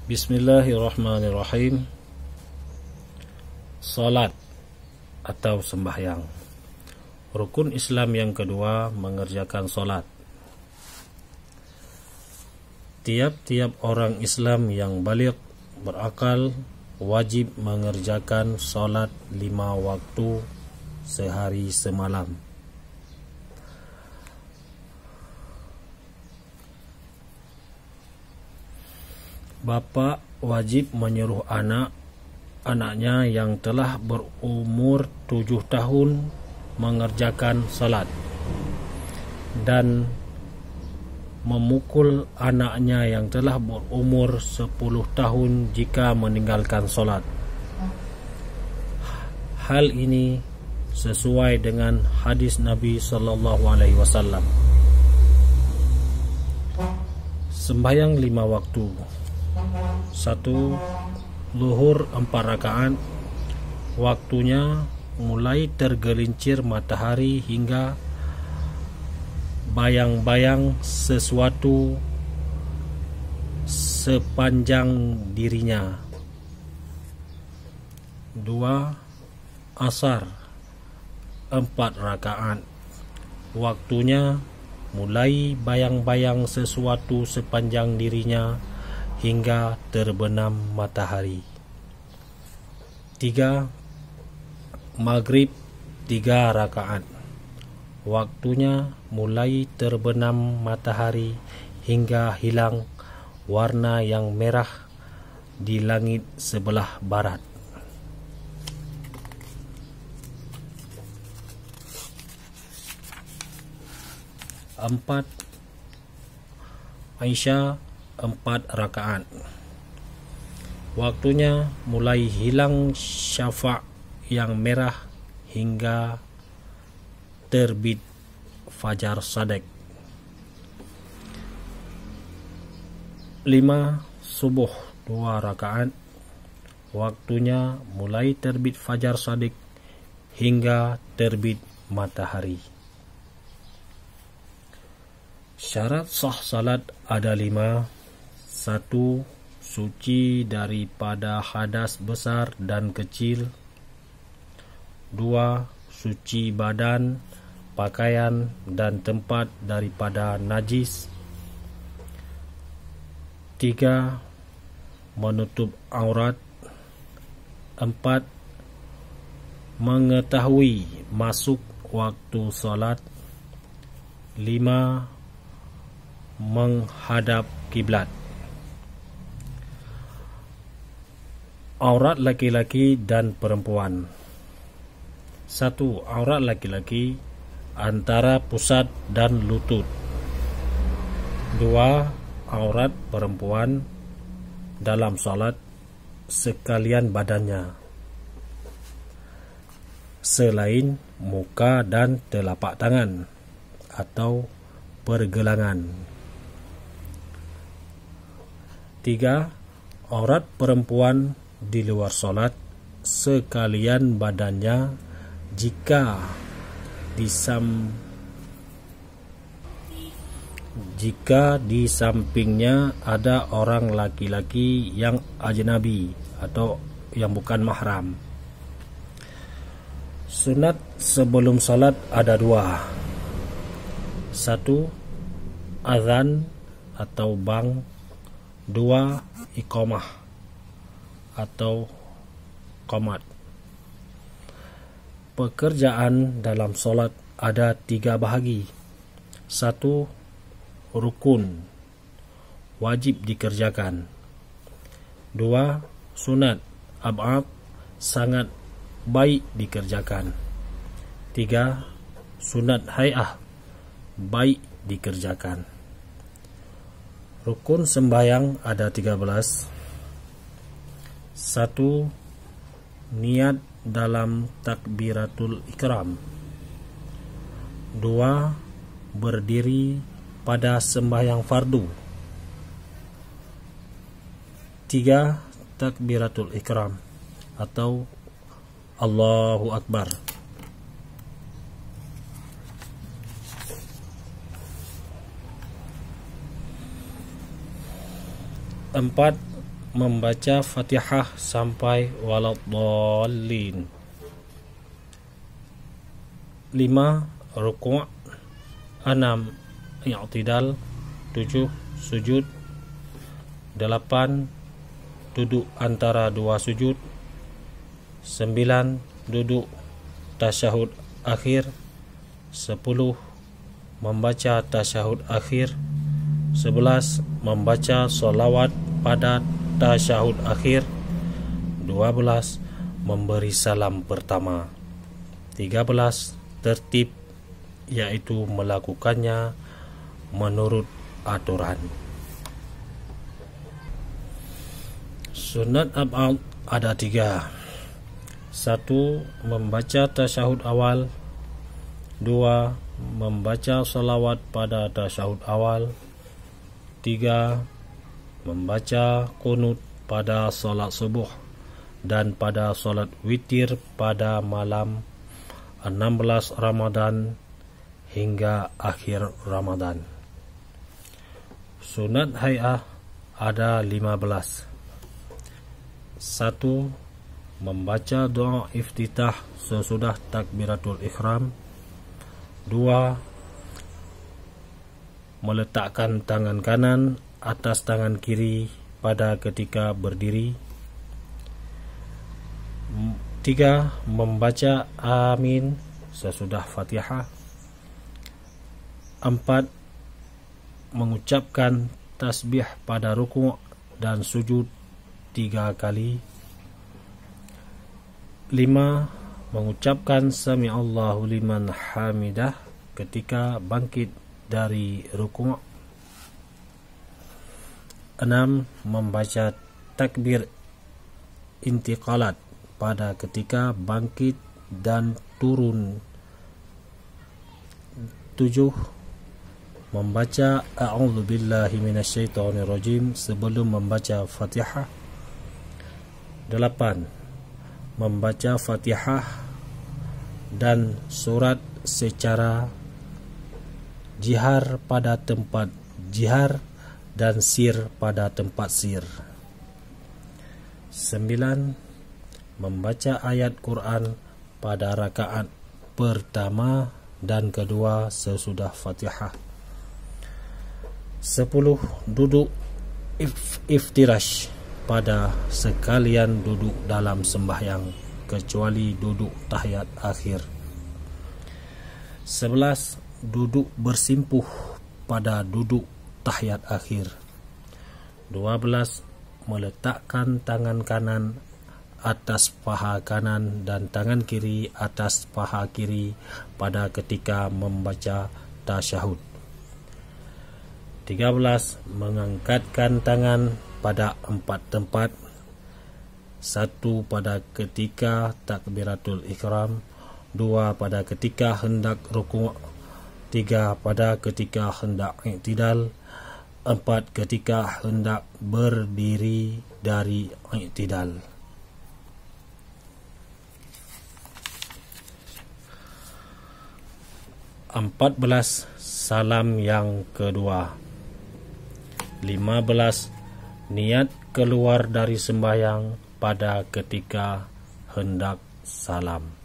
Bismillahirrahmanirrahim. Salat atau sembahyang. Rukun Islam yang kedua mengerjakan salat. Tiap-tiap orang Islam yang baligh berakal wajib mengerjakan salat 5 waktu sehari semalam. Bapa wajib menyuruh anaknya yang telah berumur 7 tahun mengerjakan salat dan memukul anaknya yang telah berumur 10 tahun jika meninggalkan salat. Hal ini sesuai dengan hadis Nabi SAW. Sembahyang 5 waktu. 1. Zuhur 4 rakaat. Waktunya mulai tergelincir matahari hingga bayang-bayang sesuatu sepanjang dirinya. 2. Asar 4 rakaat. Waktunya mulai bayang-bayang sesuatu sepanjang dirinya hingga terbenam matahari. 3. Maghrib 3 rakaat. Waktunya mulai terbenam matahari hingga hilang warna yang merah di langit sebelah barat. 4. Aisyah 4 rakaat. Waktunya mulai hilang syafa' yang merah hingga terbit fajar shadiq. 5. Subuh 2 rakaat. Waktunya mulai terbit fajar shadiq hingga terbit matahari. Syarat sah salat ada 5. 1. Suci daripada hadas besar dan kecil. 2. Suci badan, pakaian dan tempat daripada najis. 3. Menutup aurat. 4. Mengetahui masuk waktu salat. 5. Menghadap kiblat. Aurat laki-laki dan perempuan. 1. Aurat laki-laki antara pusat dan lutut. 2. Aurat perempuan dalam salat sekalian badannya selain muka dan telapak tangan atau pergelangan. 3. Aurat perempuan di luar salat sekalian badannya jika di sampingnya ada orang laki-laki yang ajnabi atau yang bukan mahram. Sunat sebelum salat ada 2. 1. Azan atau bang. 2. Iqamah atau qomat. Pekerjaan dalam solat ada 3 bahagi. 1. Rukun, wajib dikerjakan. 2. Sunat, ab'ad, sangat baik dikerjakan. 3. Sunat hay'ah, baik dikerjakan. Rukun sembahyang ada 13. 1. Niat dalam takbiratul ikram. 2. Berdiri pada sembahyang fardu. 3. Takbiratul ikram atau Allahu Akbar. 4. membaca Fatihah sampai waladdallin. 5. Ruku'. 6. I'tidal. 7. Sujud. 8. Duduk antara dua sujud. 9. Duduk tasyahud akhir. 10. Membaca tasyahud akhir. 11. Membaca solawat pada tasyahud akhir. 12. Memberi salam pertama. 13. Tertib, yaitu melakukannya menurut aturan. Sunat ab'ad ada 3. 1. Membaca tasyahud awal. 2. Membaca salawat pada tasyahud awal. 3. Membaca qunut pada solat subuh dan pada solat witir pada malam 16 Ramadan hingga akhir Ramadan. Sunat hay'ah ada 15. 1. Membaca doa iftitah sesudah takbiratul ihram. 2. Meletakkan tangan kanan atas tangan kiri pada ketika berdiri. 3. Membaca amin sesudah Fatihah. 4. Mengucapkan tasbih pada ruku' dan sujud 3 kali. 5. Mengucapkan sami'allahu liman hamidah ketika bangkit dari ruku'. 6. Membaca takbir intiqalat pada ketika bangkit dan turun. 7. Membaca a'udzubillahi minasyaitonirrajim sebelum membaca Fatihah. 8. Membaca Fatihah dan surat secara jihar pada tempat jihar dan sir pada tempat sir. 9. Membaca ayat Quran pada rakaat pertama dan kedua sesudah Fatihah. 10. Duduk iftirash pada sekalian duduk dalam sembahyang kecuali duduk tahiyat akhir. 11. Duduk bersimpuh pada duduk tahiyat akhir. 12. Meletakkan tangan kanan atas paha kanan dan tangan kiri atas paha kiri pada ketika membaca tasyahud. 13. Mengangkatkan tangan pada 4 tempat. 1 pada ketika takbiratul ihram, 2 pada ketika hendak ruku', 3 pada ketika hendak i'tidal, 4 ketika hendak berdiri dari i'tidal. 14. Salam yang kedua. 15. Niat keluar dari sembahyang pada ketika hendak salam.